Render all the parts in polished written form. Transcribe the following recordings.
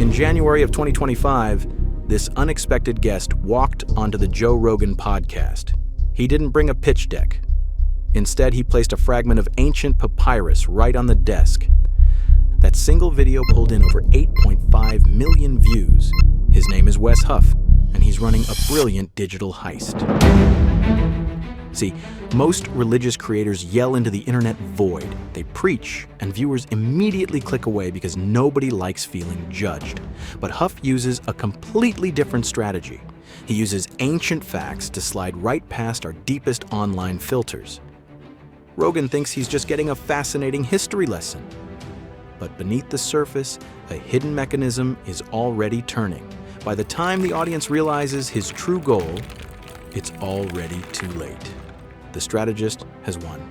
In January of 2025, this unexpected guest walked onto the Joe Rogan podcast. He didn't bring a pitch deck. Instead, he placed a fragment of ancient papyrus right on the desk. That single video pulled in over 8.5 million views. His name is Wes Huff, and he's running a brilliant digital heist. See, most religious creators yell into the internet void. They preach, and viewers immediately click away because nobody likes feeling judged. But Huff uses a completely different strategy. He uses ancient facts to slide right past our deepest online filters. Rogan thinks he's just getting a fascinating history lesson. But beneath the surface, a hidden mechanism is already turning. By the time the audience realizes his true goal, it's already too late. The strategist has won.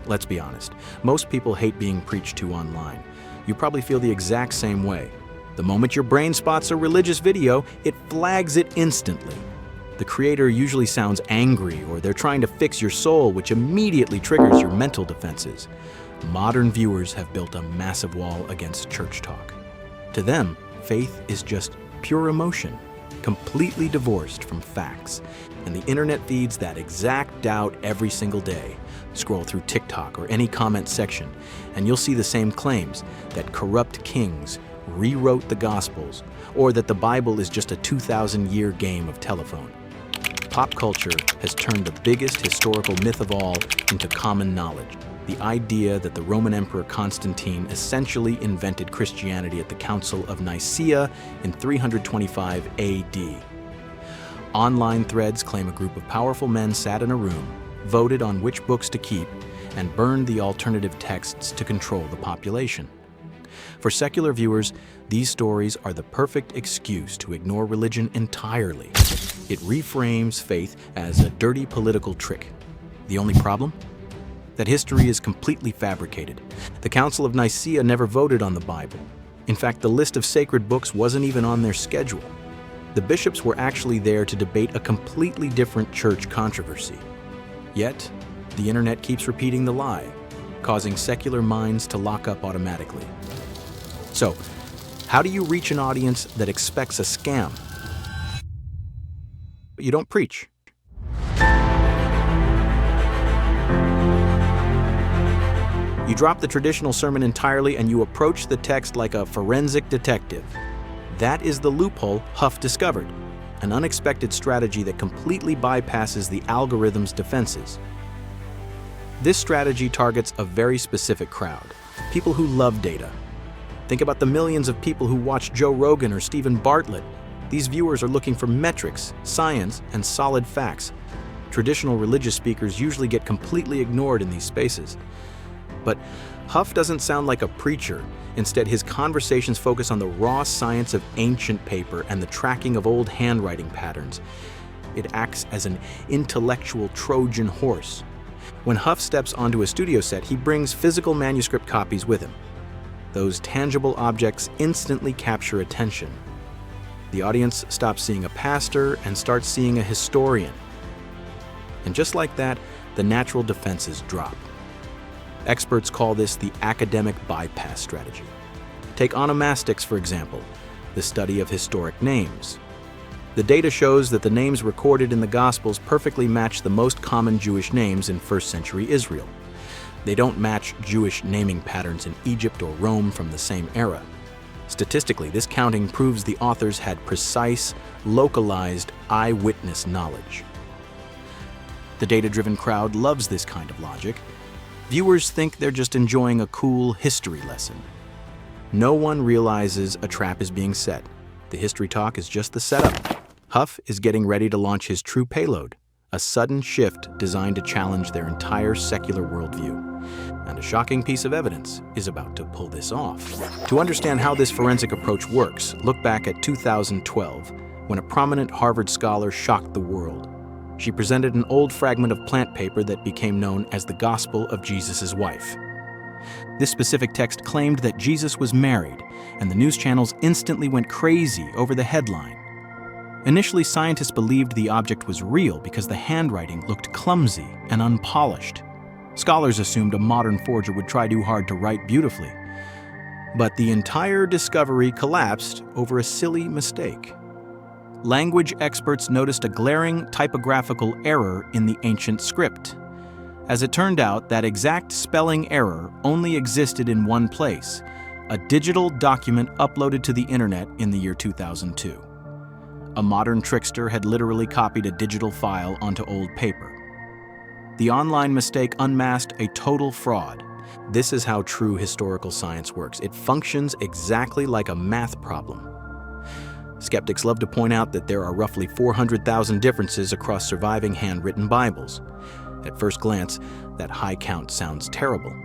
Let's be honest, most people hate being preached to online. You probably feel the exact same way. The moment your brain spots a religious video, it flags it instantly. The creator usually sounds angry, or they're trying to fix your soul, which immediately triggers your mental defenses. Modern viewers have built a massive wall against church talk. To them, faith is just pure emotion, completely divorced from facts. And the internet feeds that exact doubt every single day. Scroll through TikTok or any comment section, and you'll see the same claims that corrupt kings rewrote the Gospels, or that the Bible is just a 2,000-year game of telephone. Pop culture has turned the biggest historical myth of all into common knowledge. The idea that the Roman Emperor Constantine essentially invented Christianity at the Council of Nicaea in 325 AD. Online threads claim a group of powerful men sat in a room, voted on which books to keep, and burned the alternative texts to control the population. For secular viewers, these stories are the perfect excuse to ignore religion entirely. It reframes faith as a dirty political trick. The only problem? That history is completely fabricated. The Council of Nicaea never voted on the Bible. In fact, the list of sacred books wasn't even on their schedule. The bishops were actually there to debate a completely different church controversy. Yet, the internet keeps repeating the lie, causing secular minds to lock up automatically. So, how do you reach an audience that expects a scam? But you don't preach. You drop the traditional sermon entirely and you approach the text like a forensic detective. That is the loophole Huff discovered, an unexpected strategy that completely bypasses the algorithm's defenses. This strategy targets a very specific crowd, people who love data. Think about the millions of people who watch Joe Rogan or Stephen Bartlett. These viewers are looking for metrics, science, and solid facts. Traditional religious speakers usually get completely ignored in these spaces. But Huff doesn't sound like a preacher. Instead, his conversations focus on the raw science of ancient paper and the tracking of old handwriting patterns. It acts as an intellectual Trojan horse. When Huff steps onto a studio set, he brings physical manuscript copies with him. Those tangible objects instantly capture attention. The audience stops seeing a pastor and starts seeing a historian. And just like that, the natural defenses drop. Experts call this the academic bypass strategy. Take onomastics, for example, the study of historic names. The data shows that the names recorded in the Gospels perfectly match the most common Jewish names in first century Israel. They don't match Jewish naming patterns in Egypt or Rome from the same era. Statistically, this counting proves the authors had precise, localized, eyewitness knowledge. The data-driven crowd loves this kind of logic. Viewers think they're just enjoying a cool history lesson. No one realizes a trap is being set. The history talk is just the setup. Huff is getting ready to launch his true payload, a sudden shift designed to challenge their entire secular worldview. And a shocking piece of evidence is about to pull this off. To understand how this forensic approach works, look back at 2012, when a prominent Harvard scholar shocked the world. She presented an old fragment of plant paper that became known as the Gospel of Jesus' Wife. This specific text claimed that Jesus was married, and the news channels instantly went crazy over the headline. Initially, scientists believed the object was real because the handwriting looked clumsy and unpolished. Scholars assumed a modern forger would try too hard to write beautifully. But the entire discovery collapsed over a silly mistake. Language experts noticed a glaring typographical error in the ancient script. As it turned out, that exact spelling error only existed in one place, a digital document uploaded to the internet in the year 2002. A modern trickster had literally copied a digital file onto old paper. The online mistake unmasked a total fraud. This is how true historical science works. It functions exactly like a math problem. Skeptics love to point out that there are roughly 400,000 differences across surviving handwritten Bibles. At first glance, that high count sounds terrible,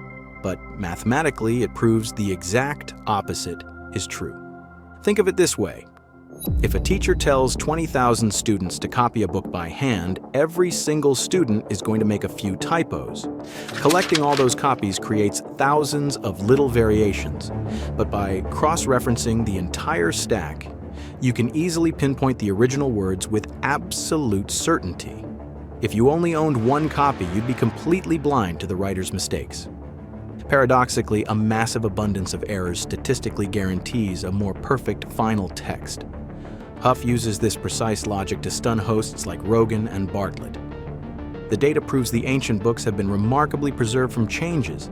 but mathematically it proves the exact opposite is true. Think of it this way. If a teacher tells 20,000 students to copy a book by hand, every single student is going to make a few typos. Collecting all those copies creates thousands of little variations, but by cross-referencing the entire stack, you can easily pinpoint the original words with absolute certainty. If you only owned one copy, you'd be completely blind to the writer's mistakes. Paradoxically, a massive abundance of errors statistically guarantees a more perfect final text. Huff uses this precise logic to stun hosts like Rogan and Bartlett. The data proves the ancient books have been remarkably preserved from changes,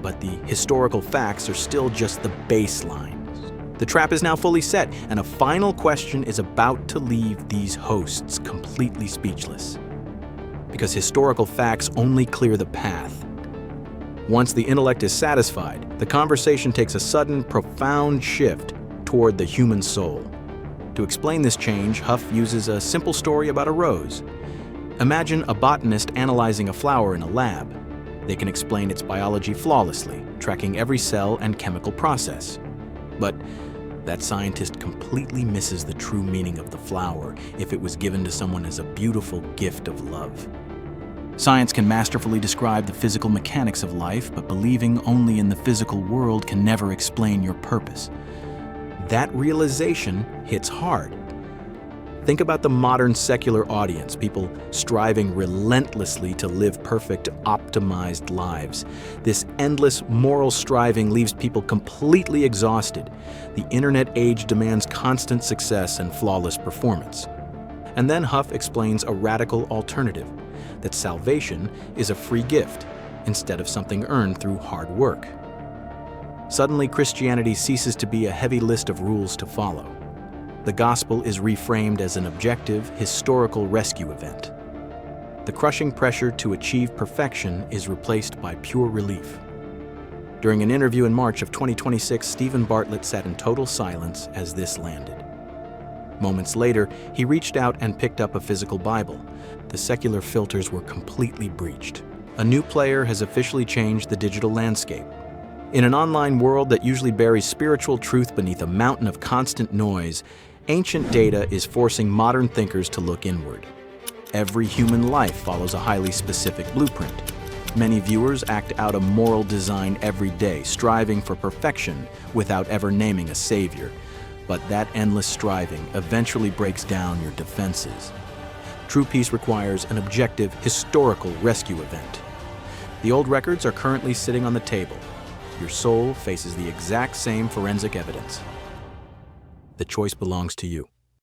but the historical facts are still just the baseline. The trap is now fully set, and a final question is about to leave these hosts completely speechless. Because historical facts only clear the path. Once the intellect is satisfied, the conversation takes a sudden, profound shift toward the human soul. To explain this change, Huff uses a simple story about a rose. Imagine a botanist analyzing a flower in a lab. They can explain its biology flawlessly, tracking every cell and chemical process. But that scientist completely misses the true meaning of the flower if it was given to someone as a beautiful gift of love. Science can masterfully describe the physical mechanics of life, but believing only in the physical world can never explain your purpose. That realization hits hard. Think about the modern secular audience, people striving relentlessly to live perfect, optimized lives. This endless moral striving leaves people completely exhausted. The internet age demands constant success and flawless performance. And then Huff explains a radical alternative, that salvation is a free gift instead of something earned through hard work. Suddenly, Christianity ceases to be a heavy list of rules to follow. The gospel is reframed as an objective, historical rescue event. The crushing pressure to achieve perfection is replaced by pure relief. During an interview in March of 2026, Stephen Bartlett sat in total silence as this landed. Moments later, he reached out and picked up a physical Bible. The secular filters were completely breached. A new player has officially changed the digital landscape. In an online world that usually buries spiritual truth beneath a mountain of constant noise, ancient data is forcing modern thinkers to look inward. Every human life follows a highly specific blueprint. Many viewers act out a moral design every day, striving for perfection without ever naming a savior. But that endless striving eventually breaks down your defenses. True peace requires an objective, historical rescue event. The old records are currently sitting on the table. Your soul faces the exact same forensic evidence. The choice belongs to you.